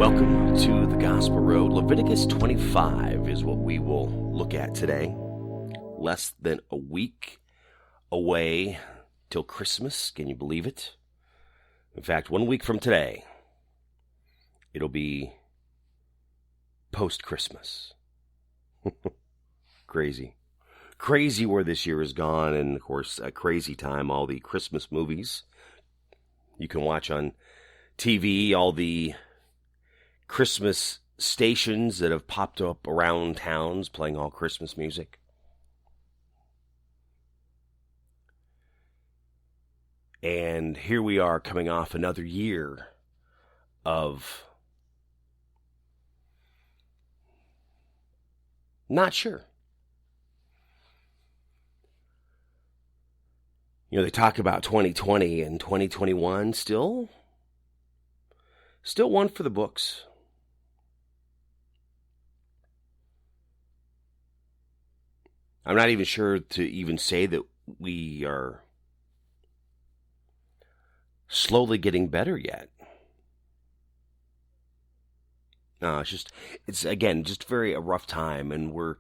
Welcome to the Gospel Road. Leviticus 25 is what we will look at today. Less than a week away till Christmas. Can you believe it? In fact, 1 week from today, it'll be post-Christmas. Crazy. Crazy where this year has gone, and of course, a crazy time, all the Christmas movies you can watch on TV, all the Christmas stations that have popped up around towns playing all Christmas music. And here we are coming off another year of not sure. You know, they talk about 2020 and 2021 still one for the books. I'm not even sure to even say that we are slowly getting better yet. No, it's again, just a rough time, and we're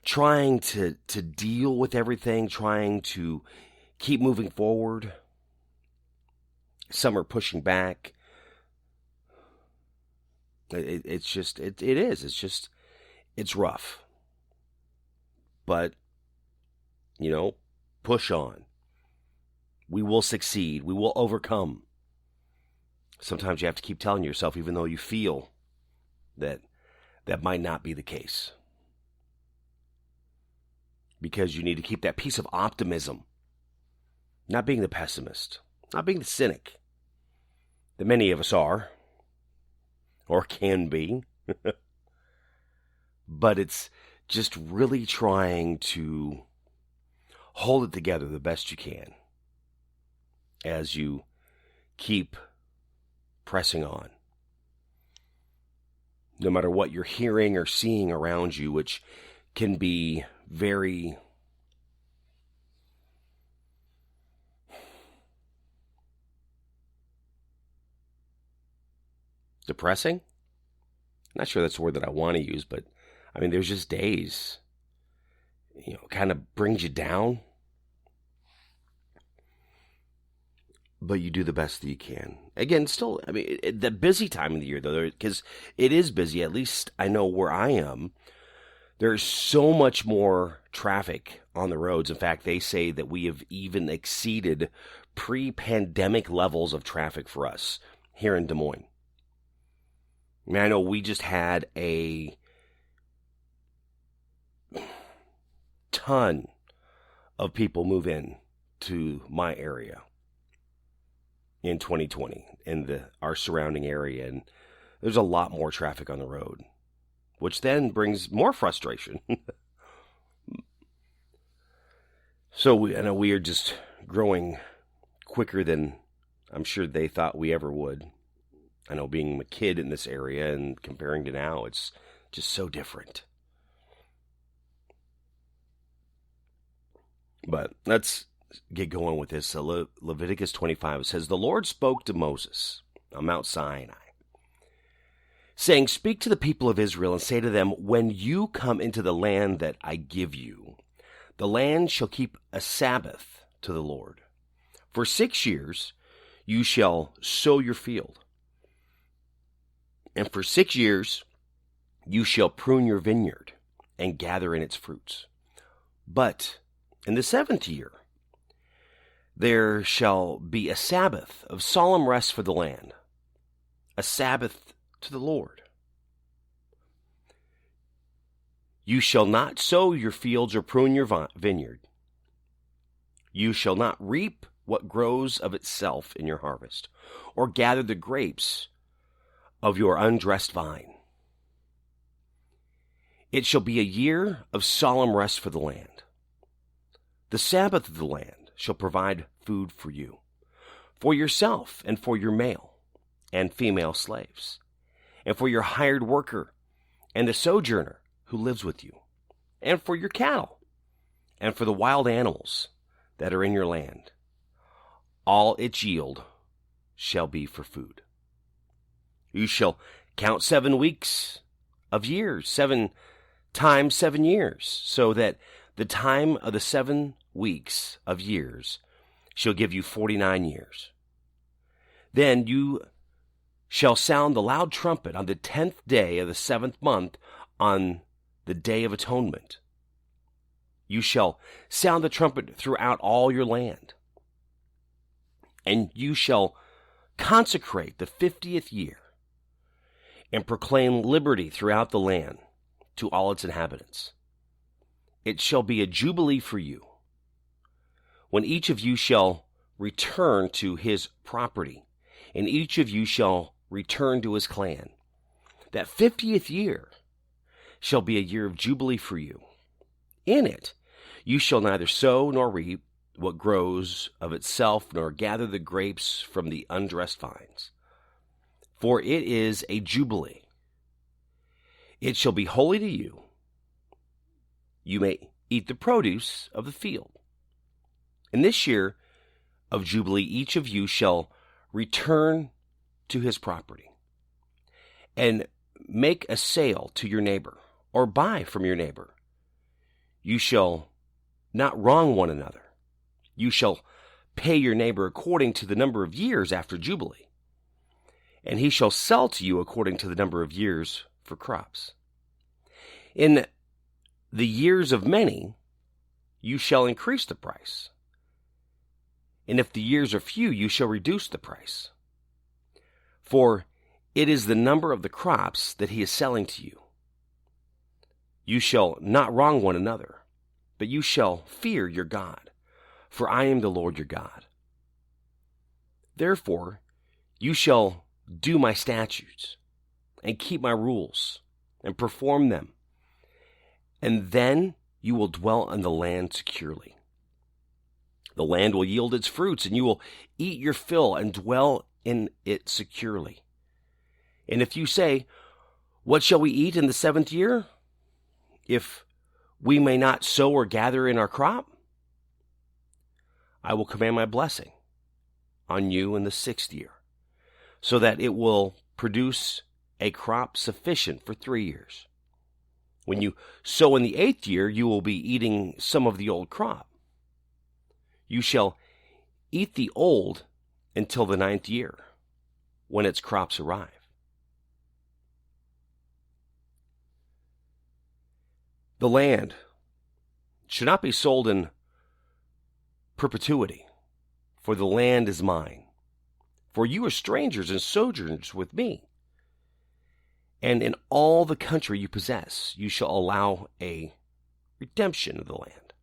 trying to deal with everything, trying to keep moving forward. Some are pushing back. It's rough. But, push on. We will succeed. We will overcome. Sometimes you have to keep telling yourself, even though you feel that might not be the case. Because you need to keep that piece of optimism. Not being the pessimist. Not being the cynic. That many of us are. Or can be. But it's just really trying to hold it together the best you can as you keep pressing on. No matter what you're hearing or seeing around you, which can be very depressing. Not sure that's the word that I want to use, but there's just days, kind of brings you down. But you do the best that you can. Again, still, the busy time of the year, though, because it is busy, at least I know where I am. There's so much more traffic on the roads. In fact, they say that we have even exceeded pre-pandemic levels of traffic for us here in Des Moines. I know we just had a ton of people move in to my area in 2020 in our surrounding area, and there's a lot more traffic on the road, which then brings more frustration. So I know we are just growing quicker than I'm sure they thought we ever would. I know being a kid in this area and comparing to now, it's just so different. But let's get going with this. Leviticus 25 says, "The Lord spoke to Moses on Mount Sinai, saying, 'Speak to the people of Israel and say to them, when you come into the land that I give you, the land shall keep a Sabbath to the Lord. For 6 years you shall sow your field, and for 6 years you shall prune your vineyard and gather in its fruits. But in the 7th year there shall be a Sabbath of solemn rest for the land, a Sabbath to the Lord. You shall not sow your fields or prune your vineyard. You shall not reap what grows of itself in your harvest, or gather the grapes of your undressed vine. It shall be a year of solemn rest for the land. The Sabbath of the land shall provide food for you, for yourself and for your male and female slaves, and for your hired worker and the sojourner who lives with you, and for your cattle, and for the wild animals that are in your land. All its yield shall be for food. You shall Count 7 weeks of years, 7 times 7 years, so that the time of the 7 weeks of years shall give you 49 years. Then you shall sound the loud trumpet on the 10th day of the 7th month, on the Day of Atonement. You shall sound the trumpet throughout all your land. And you shall consecrate the 50th year, and proclaim liberty throughout the land to all its inhabitants. It shall be a jubilee for you, when each of you shall return to his property, and each of you shall return to his clan. That 50th year shall be a year of jubilee for you. In it you shall neither sow nor reap what grows of itself, nor gather the grapes from the undressed vines. For it is a jubilee. It shall be holy to you. You may eat the produce of the field. In this year of jubilee, each of you shall return to his property, and make a sale to your neighbor, or buy from your neighbor. You shall not wrong one another. You shall pay your neighbor according to the number of years after Jubilee, and he shall sell to you according to the number of years for crops. In the years of many, you shall increase the price, and if the years are few, you shall reduce the price. For it is the number of the crops that he is selling to you. You shall not wrong one another, but you shall fear your God, for I am the Lord your God. Therefore, you shall do my statutes, and keep my rules, and perform them, and then you will dwell in the land securely. The land will yield its fruits, and you will eat your fill and dwell in it securely. And if you say, what shall we eat in the 7th year, if we may not sow or gather in our crop? I will command my blessing on you in the 6th year, so that it will produce a crop sufficient for 3 years. When you sow in the 8th year, you will be eating some of the old crop. You shall eat the old until the 9th year, when its crops arrive. The land should not be sold in perpetuity, for the land is mine. For you are strangers and sojourners with me. And in all the country you possess, you shall allow a redemption of the land.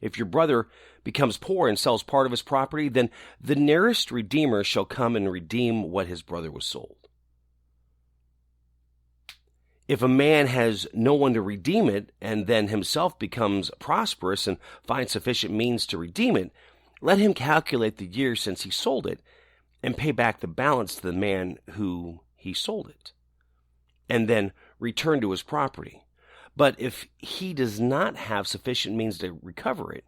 If your brother becomes poor and sells part of his property, then the nearest redeemer shall come and redeem what his brother was sold. If a man has no one to redeem it, and then himself becomes prosperous and finds sufficient means to redeem it, let him calculate the year since he sold it, and pay back the balance to the man who he sold it, and then return to his property. But if he does not have sufficient means to recover it,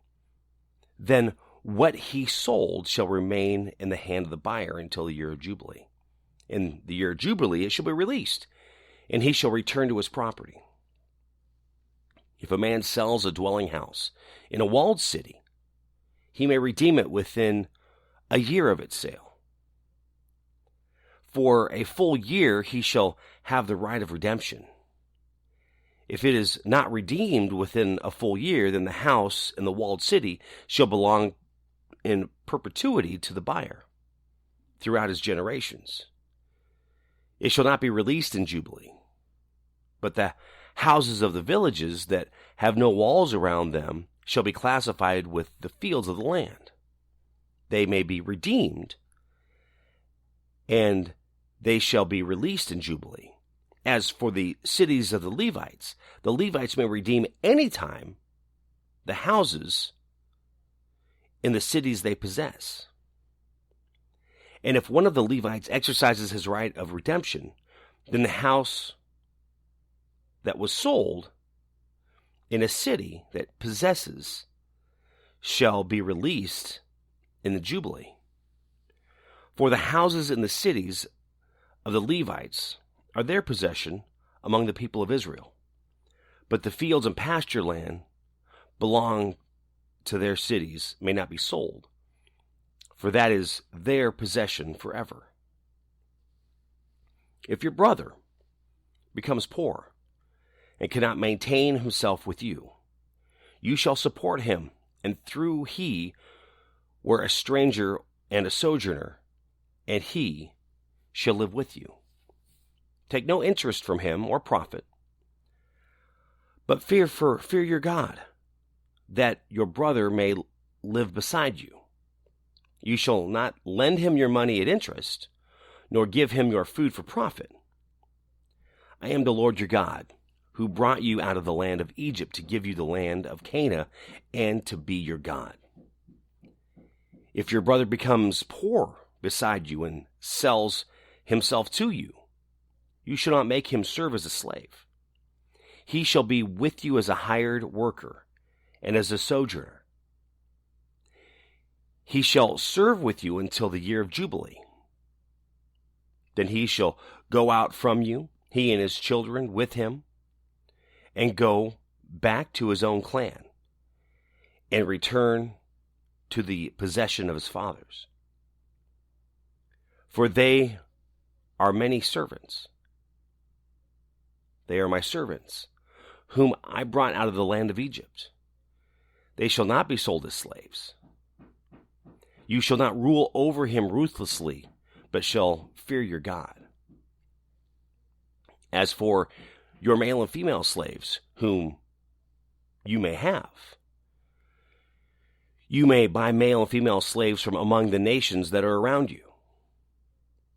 then what he sold shall remain in the hand of the buyer until the year of Jubilee. In the year of Jubilee it shall be released, and he shall return to his property. If a man sells a dwelling house in a walled city, he may redeem it within a year of its sale. For a full year he shall have the right of redemption. If it is not redeemed within a full year, then the house in the walled city shall belong in perpetuity to the buyer throughout his generations. It shall not be released in Jubilee, but the houses of the villages that have no walls around them shall be classified with the fields of the land. They may be redeemed, and they shall be released in Jubilee. As for the cities of the Levites may redeem any time the houses in the cities they possess. And if one of the Levites exercises his right of redemption, then the house that was sold in a city that possesses shall be released in the Jubilee. For the houses in the cities of the Levites are their possession among the people of Israel, but the fields and pasture land belong to their cities may not be sold, for that is their possession forever. If your brother becomes poor and cannot maintain himself with you, you shall support him, and through he were a stranger and a sojourner, and he shall live with you. Take no interest from him or profit, but fear your God, that your brother may live beside you. You shall not lend him your money at interest, nor give him your food for profit. I am the Lord your God, who brought you out of the land of Egypt to give you the land of Canaan and to be your God. If your brother becomes poor beside you and sells himself to you, you shall not make him serve as a slave. He shall be with you as a hired worker and as a sojourner. He shall serve with you until the year of Jubilee. Then he shall go out from you, he and his children with him, and go back to his own clan, and return to the possession of his fathers. For they are many servants. They are my servants, whom I brought out of the land of Egypt. They shall not be sold as slaves. You shall not rule over him ruthlessly, but shall fear your God. As for your male and female slaves, whom you may have, you may buy male and female slaves from among the nations that are around you.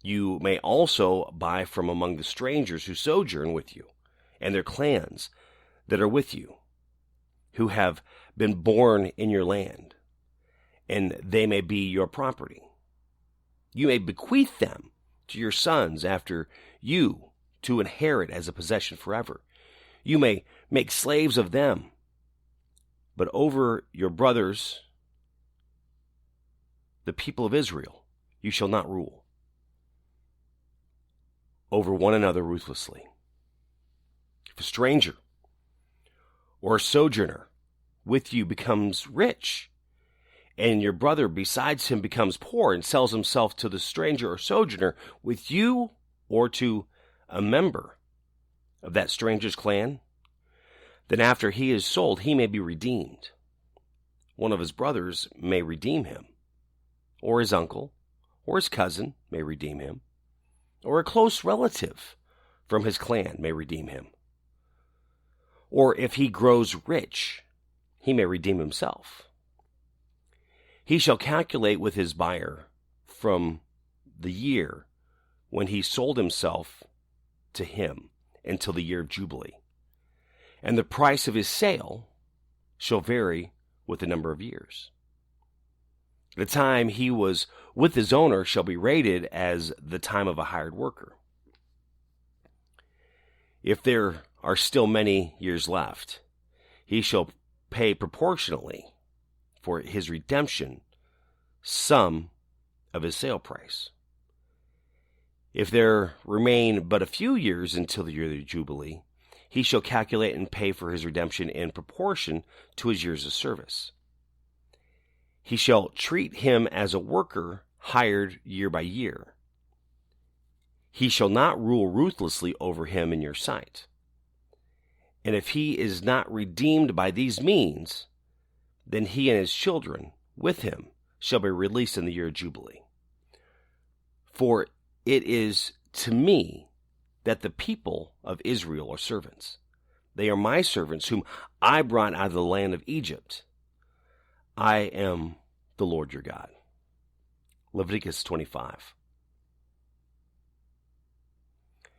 You may also buy from among the strangers who sojourn with you, and their clans that are with you, who have been born in your land, and they may be your property. You may bequeath them to your sons after you to inherit as a possession forever. You may make slaves of them, but over your brothers, the people of Israel, you shall not rule over one another ruthlessly. If a stranger or a sojourner with you becomes rich, and your brother besides him becomes poor and sells himself to the stranger or sojourner with you or to a member of that stranger's clan, then after he is sold, he may be redeemed. One of his brothers may redeem him, or his uncle, or his cousin may redeem him, or a close relative from his clan may redeem him. Or if he grows rich, he may redeem himself. He shall calculate with his buyer from the year when he sold himself to him until the year of Jubilee. And the price of his sale shall vary with the number of years. The time he was with his owner shall be rated as the time of a hired worker. If there are still many years left, he shall pay proportionally for his redemption some of his sale price. If there remain but a few years until the year of Jubilee, he shall calculate and pay for his redemption in proportion to his years of service. He shall treat him as a worker hired year by year. He shall not rule ruthlessly over him in your sight. And if he is not redeemed by these means, then he and his children with him shall be released in the year of Jubilee. For it is to me that the people of Israel are servants. They are my servants, whom I brought out of the land of Egypt. I am the Lord your God. Leviticus 25.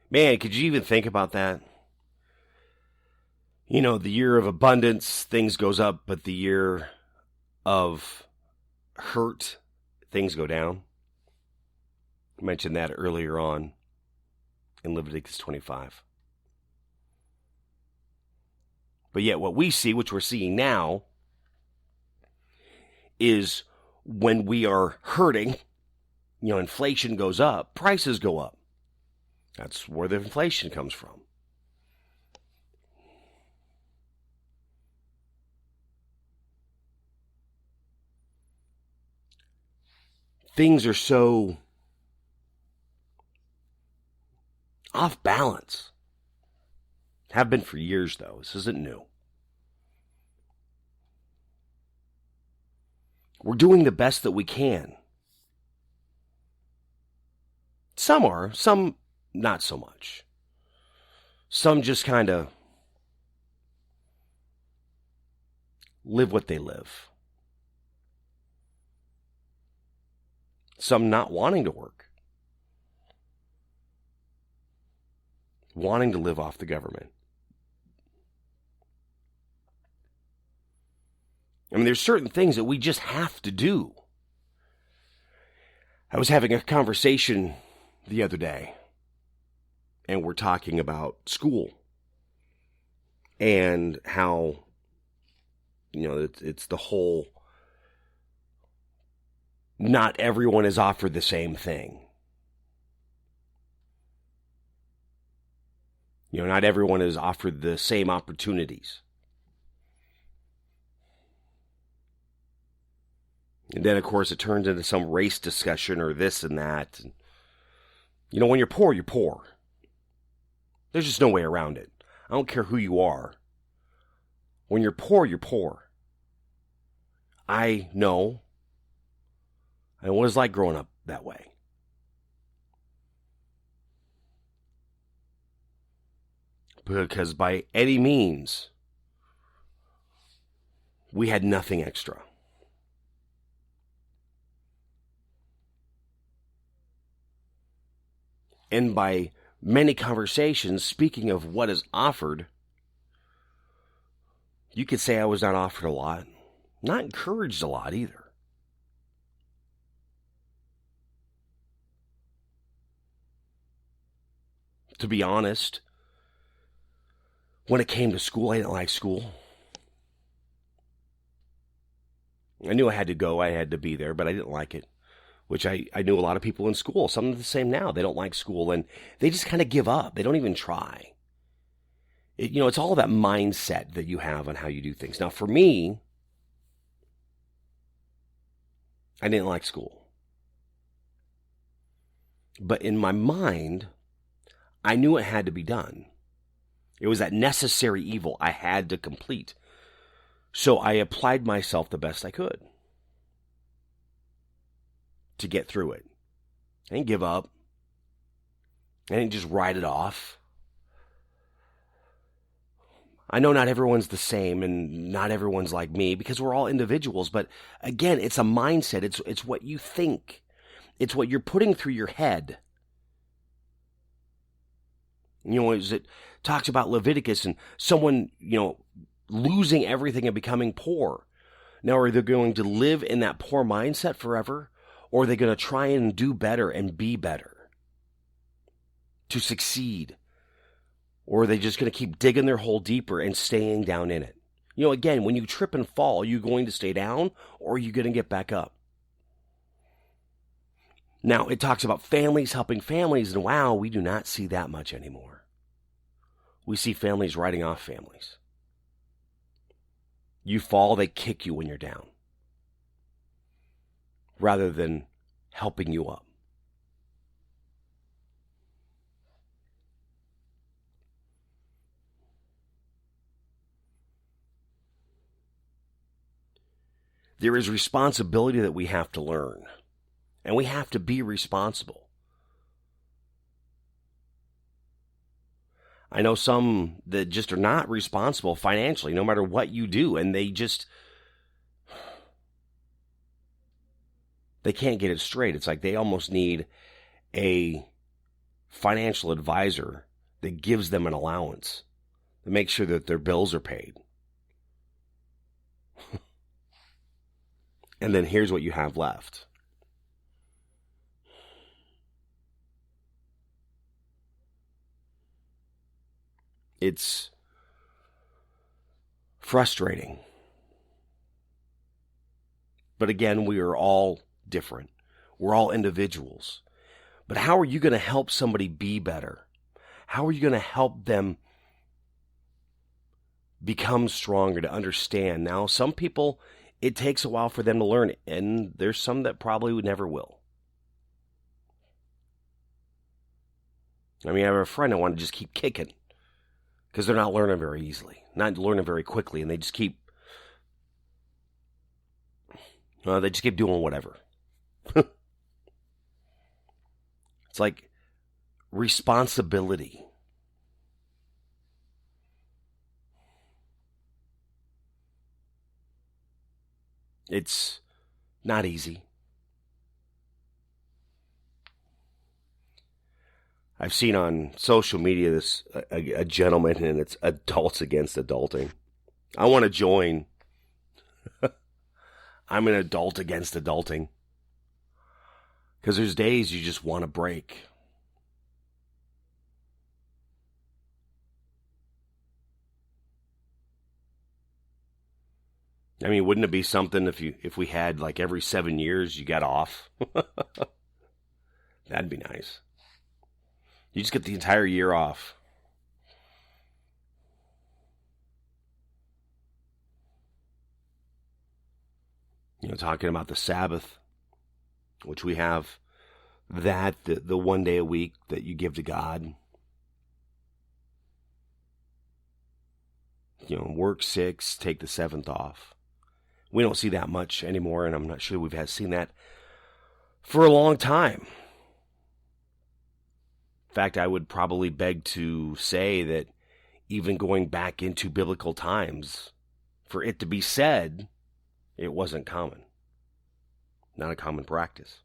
Man, could you even think about that? You know, the year of abundance, things goes up, but the year of hurt, things go down. I mentioned that earlier on in Leviticus 25. But yet what we see, which we're seeing now, is when we are hurting, inflation goes up, prices go up. That's where the inflation comes from. Things are so off balance. Have been for years, though. This isn't new. We're doing the best that we can. Some are, some not so much. Some just kind of live what they live. Some not wanting to work. Wanting to live off the government. I mean, there's certain things that we just have to do. I was having a conversation the other day, and we're talking about school and how, it's the whole, not everyone is offered the same thing. Not everyone is offered the same opportunities. And then, of course, it turns into some race discussion or this and that. And, when you're poor, you're poor. There's just no way around it. I don't care who you are. When you're poor, you're poor. I know. I know what it's like growing up that way. Because by any means, we had nothing extra. And by many conversations, speaking of what is offered, you could say I was not offered a lot, not encouraged a lot either. To be honest, when it came to school, I didn't like school. I knew I had to go, I had to be there, but I didn't like it. Which I knew a lot of people in school. Some of the same now. They don't like school, and they just kind of give up. They don't even try. It's all that mindset that you have on how you do things. Now, for me, I didn't like school. But in my mind, I knew it had to be done. It was that necessary evil I had to complete. So I applied myself the best I could to get through it. I didn't give up. I didn't just write it off. I know not everyone's the same and not everyone's like me because we're all individuals. But again, it's a mindset. It's what you think. It's what you're putting through your head. As it talks about Leviticus and someone, losing everything and becoming poor. Now, are they going to live in that poor mindset forever? Or are they going to try and do better and be better to succeed? Or are they just going to keep digging their hole deeper and staying down in it? Again, when you trip and fall, are you going to stay down or are you going to get back up? Now, it talks about families helping families, and wow, we do not see that much anymore. We see families writing off families. You fall, they kick you when you're down, rather than helping you up. There is responsibility that we have to learn, and we have to be responsible. I know some that just are not responsible financially, no matter what you do, and they can't get it straight. It's like they almost need a financial advisor that gives them an allowance to make sure that their bills are paid. And then here's what you have left. It's frustrating. But again, we are all different. We're all individuals. But how are you going to help somebody be better? How are you going to help them become stronger, to understand? Now, some people, it takes a while for them to learn it, and there's some that probably never will. I mean, I have a friend I want to just keep kicking because they're not learning very easily, not learning very quickly, and they just keep doing whatever. It's like responsibility. It's not easy. I've seen on social media this a gentleman, and it's adults against adulting. I want to join. I'm an adult against adulting. Because there's days you just want to break. I mean, wouldn't it be something if we had like every 7 years you got off? That'd be nice. You just get the entire year off. Talking about the Sabbath, which we have that, the 1 day a week that you give to God. Work 6, take the 7th off. We don't see that much anymore, and I'm not sure we've seen that for a long time. In fact, I would probably beg to say that even going back into biblical times, for it to be said, it wasn't common. Not a common practice.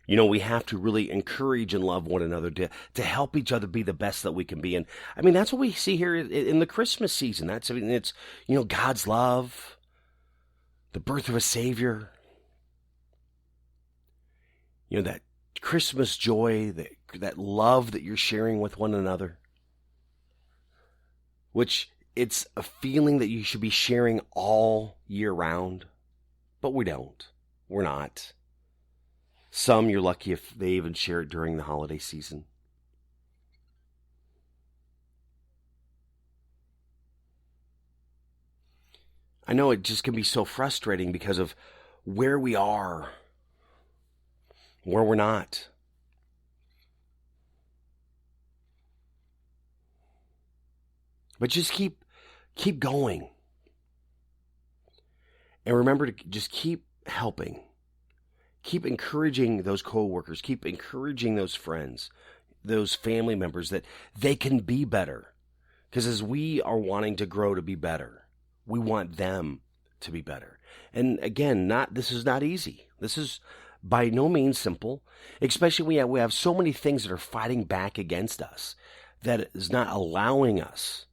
We have to really encourage and love one another to help each other be the best that we can be. And I mean, that's what we see here in the Christmas season. It's God's love, the birth of a Savior, that Christmas joy, that love that you're sharing with one another, which it's a feeling that you should be sharing all year round, but we don't. We're not. Some, you're lucky if they even share it during the holiday season. I know it just can be so frustrating because of where we are, where we're not. But just keep going. And remember to just keep helping. Keep encouraging those coworkers. Keep encouraging those friends, those family members, that they can be better. Because as we are wanting to grow to be better, we want them to be better. And again, this is not easy. This is by no means simple, especially when we have so many things that are fighting back against us that is not allowing us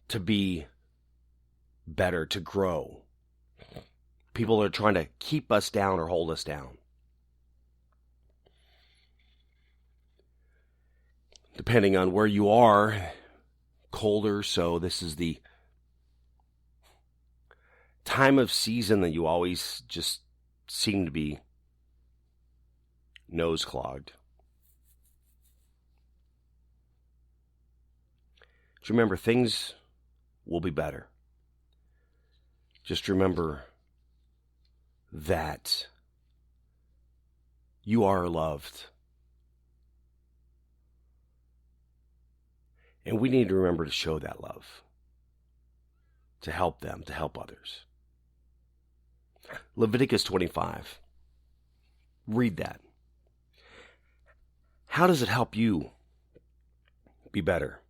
to be better, to grow. People are trying to keep us down or hold us down. Depending on where you are, colder, so this is the time of season that you always just seem to be nose clogged. Just remember, things will be better. Just remember that you are loved. And we need to remember to show that love, to help them, to help others. Leviticus 25. Read that. How does it help you be better?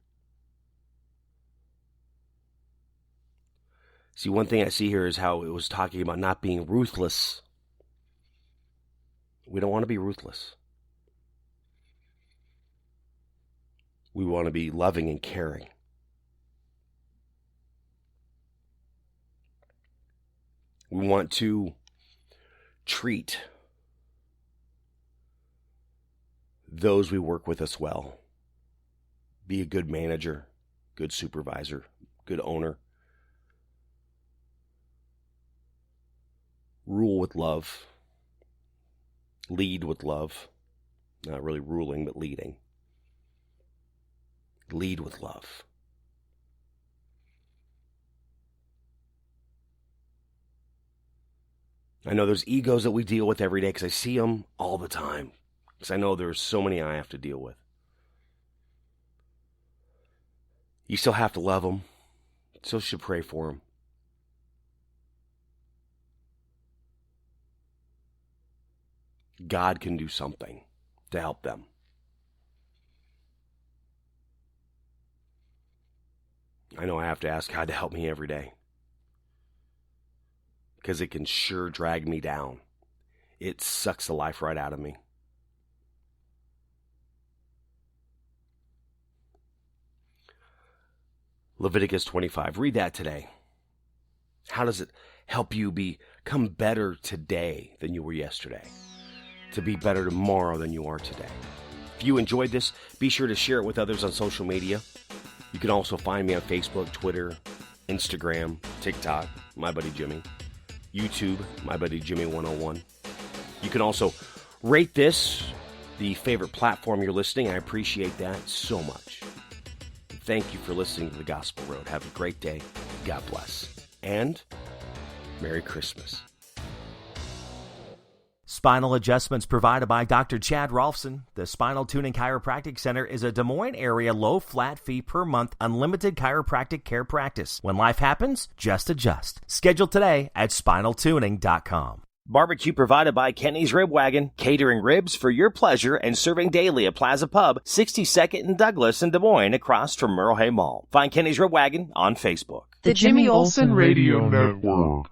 See, one thing I see here is how it was talking about not being ruthless. We don't want to be ruthless. We want to be loving and caring. We want to treat those we work with as well. Be a good manager, good supervisor, good owner. rule with love, lead with love. Not really ruling, but leading. Lead with love. I know there's egos that we deal with every day because I see them all the time. Because I know there's so many I have to deal with. You still have to love them. Still should pray for them. God can do something to help them. I know I have to ask God to help me every day. Because it can sure drag me down. It sucks the life right out of me. Leviticus 25. Read that today. How does it help you become better today than you were yesterday? To be better tomorrow than you are today. If you enjoyed this, be sure to share it with others on social media. You can also find me on Facebook, Twitter, Instagram, TikTok, My Buddy Jimmy, YouTube, My Buddy Jimmy 101. You can also rate this, the favorite platform you're listening. I appreciate that so much. Thank you for listening to The Gospel Road. Have a great day. God bless. And Merry Christmas. Spinal adjustments provided by Dr. Chad Rolfson. The Spinal Tuning Chiropractic Center is a Des Moines area low flat fee per month unlimited chiropractic care practice. When life happens, just adjust. Schedule today at spinaltuning.com. Barbecue provided by Kenny's Rib Wagon, catering ribs for your pleasure and serving daily at Plaza Pub, 62nd and Douglas in Des Moines, across from Merle Hay Mall. Find Kenny's Rib Wagon on Facebook. The Jimmy Olsen Radio Network.